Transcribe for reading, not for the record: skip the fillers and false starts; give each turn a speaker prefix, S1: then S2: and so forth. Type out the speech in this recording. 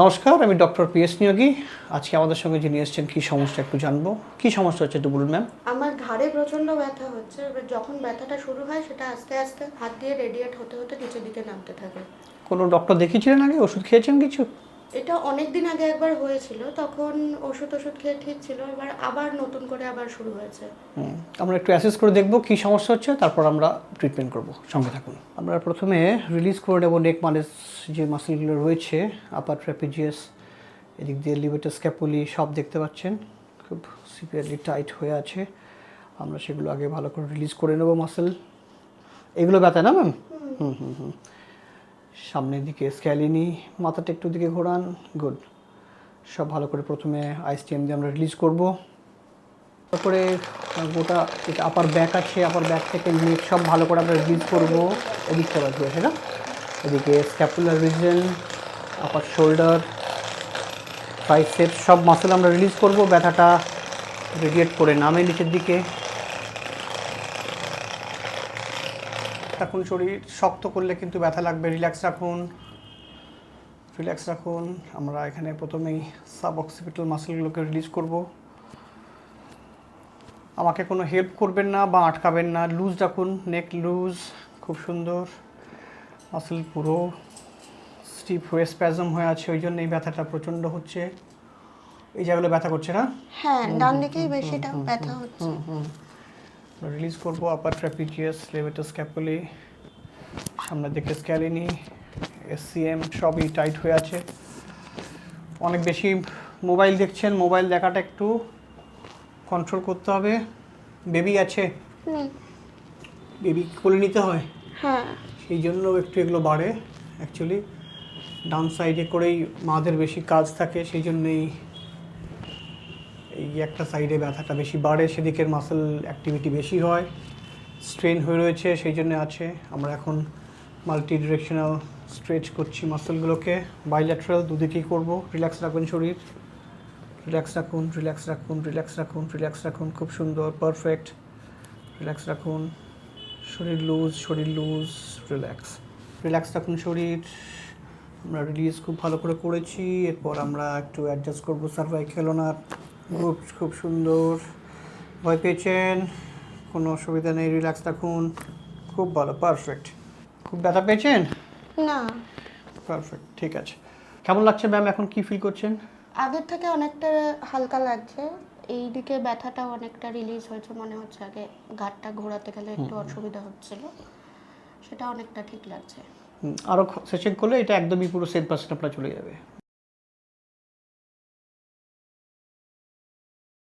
S1: নমস্কার, আমি doctor PS Niyogi. আজকে আমাদের সঙ্গে যিনি এসেছেন কী সমস্যা একটু জানবো। কী সমস্যা হচ্ছে একটু বলুন ম্যাম।
S2: আমার ঘাড়ে প্রচণ্ড ব্যথা হচ্ছে, এবার যখন ব্যথাটা শুরু হয় সেটা আস্তে আস্তে হাত দিয়ে রেডিয়েট হতে হতে নিচের দিকে নামতে থাকে।
S1: কোনো ডক্টর দেখিয়েছিলেন আগে? ওষুধ খেয়েছেন কিছু?
S2: এটা অনেক দিন আগে একবার হয়েছিল, তখন ওষুধ খেয়ে ঠিক ছিল, এবার আবার নতুন করে আবার শুরু হয়েছে।
S1: আমরা একটু অ্যাসেস করে দেখব কী সমস্যা হচ্ছে, তারপর আমরা ট্রিটমেন্ট করব। সঙ্গে থাকুন। আমরা প্রথমে রিলিজ করে নেব নেক মানেজ যে মাসেলগুলো রয়েছে, আপার ট্র্যাপিজিয়াস, এদিক দিয়ে লিভেটার স্ক্যাপুলি, সব দেখতে পাচ্ছেন খুব সিভিয়ারলি টাইট হয়ে আছে। আমরা সেগুলো আগে ভালো করে রিলিজ করে নেব মাসেল। এগুলো ব্যথা না ম্যাম? সামনের দিকে স্ক্যালিনি, মাথাটা একটু দিকে ঘোরান। গুড। সব ভালো করে প্রথমে আইসটিএম দিয়ে আমরা রিলিজ করব। তারপরে গোটা এটা আপার ব্যাক আছে, আপার ব্যাক থেকে নেক সব ভালো করে আমরা রিলিজ করব। এদিকটা বাকি আছে না, এদিকে স্ক্যাপুলার রিজন, আপার শোল্ডার, ট্রাইসেপস সব মাসেল আমরা রিলিজ করব। ব্যথাটা রেডিয়েট করে নামে নিচের দিকে। এখন শরীর শক্ত করলে কিন্তু ব্যথা লাগবে। রিল্যাক্স রাখুন, রিল্যাক্স রাখুন। আমরা এখানে প্রথমেই সাব অক্সিপিটাল মাসেলগুলোকে রিলিজ করব। আমাকে কোনো হেল্প করবেন না বা আটকাবেন না, লুজ রাখুন, নেক লুজ, খুব সুন্দর। মাসেল পুরো স্টিফ হয়ে স্প্যাজম হয়ে আছে, ওই জন্য এই ব্যথাটা প্রচণ্ড হচ্ছে। এই জায়গাগুলো ব্যথা করছে না?
S2: হ্যাঁ, ডান দিকেই বেশিটা ব্যথা হচ্ছে।
S1: রিলিজ করব আপার ট্র্যাপিজিয়াস, লেভেটার স্ক্যাপুলি, সামনের দিকে স্ক্যালিনি, এসসিএম সবই টাইট হয়ে আছে। অনেক বেশি মোবাইল দেখছেন, মোবাইল দেখাটা একটু কন্ট্রোল করতে হবে। বেবি আছে? বেবি কোলে নিতে হয়,
S2: হ্যাঁ।
S1: সেই জন্য একটু এগুলো বাড়ে। অ্যাকচুয়ালি ডাউন সাইডে করেই মাদের বেশি কাজ থাকে, সেই জন্যই এই একটা সাইডে ব্যথাটা বেশি বাড়ে, সেদিকের মাসেল অ্যাক্টিভিটি বেশি হয়, স্ট্রেন হয়ে রয়েছে, সেই জন্য আছে। আমরা এখন মাল্টি ডিরেকশনাল স্ট্রেচ করছি মাসেলগুলোকে, বাইল্যাটারাল দুদিকেই করব। রিল্যাক্স রাখবেন শরীর, রিল্যাক্স রাখুন, রিল্যাক্স রাখুন, রিল্যাক্স রাখুন, রিল্যাক্স রাখুন, খুব সুন্দর, পারফেক্ট। রিল্যাক্স রাখুন, শরীর লুজ, শরীর লুজ, রিল্যাক্স, রিল্যাক্স রাখুন শরীর। আমরা রিলিজ খুব ভালো করে করেছি। এরপর আমরা একটু অ্যাডজাস্ট করবো সার্ভাইকাল ওনার। খুব সুন্দর। ভয় পেয়েছেন? কোনো অসুবিধা নেই, রিল্যাক্স রাখুন, খুব ভালো, পারফেক্ট। খুব ব্যথা পেয়েছেন?
S2: না,
S1: পারফেক্ট, ঠিক আছে। কেমন লাগছে ম্যাম, এখন কি ফিল করছেন?
S2: আগের থেকে অনেকটা হালকা লাগছে, এই দিকে ব্যথাটাও অনেকটা রিলিজ হয়েছে মনে হচ্ছে। আগে ঘাড়টা ঘোরাতে গেলে একটু অসুবিধা হচ্ছিল, সেটা অনেকটা ঠিক লাগছে।
S1: আরও সেশন করলে এটা একদমই পুরো 100% আপনার চলে যাবে।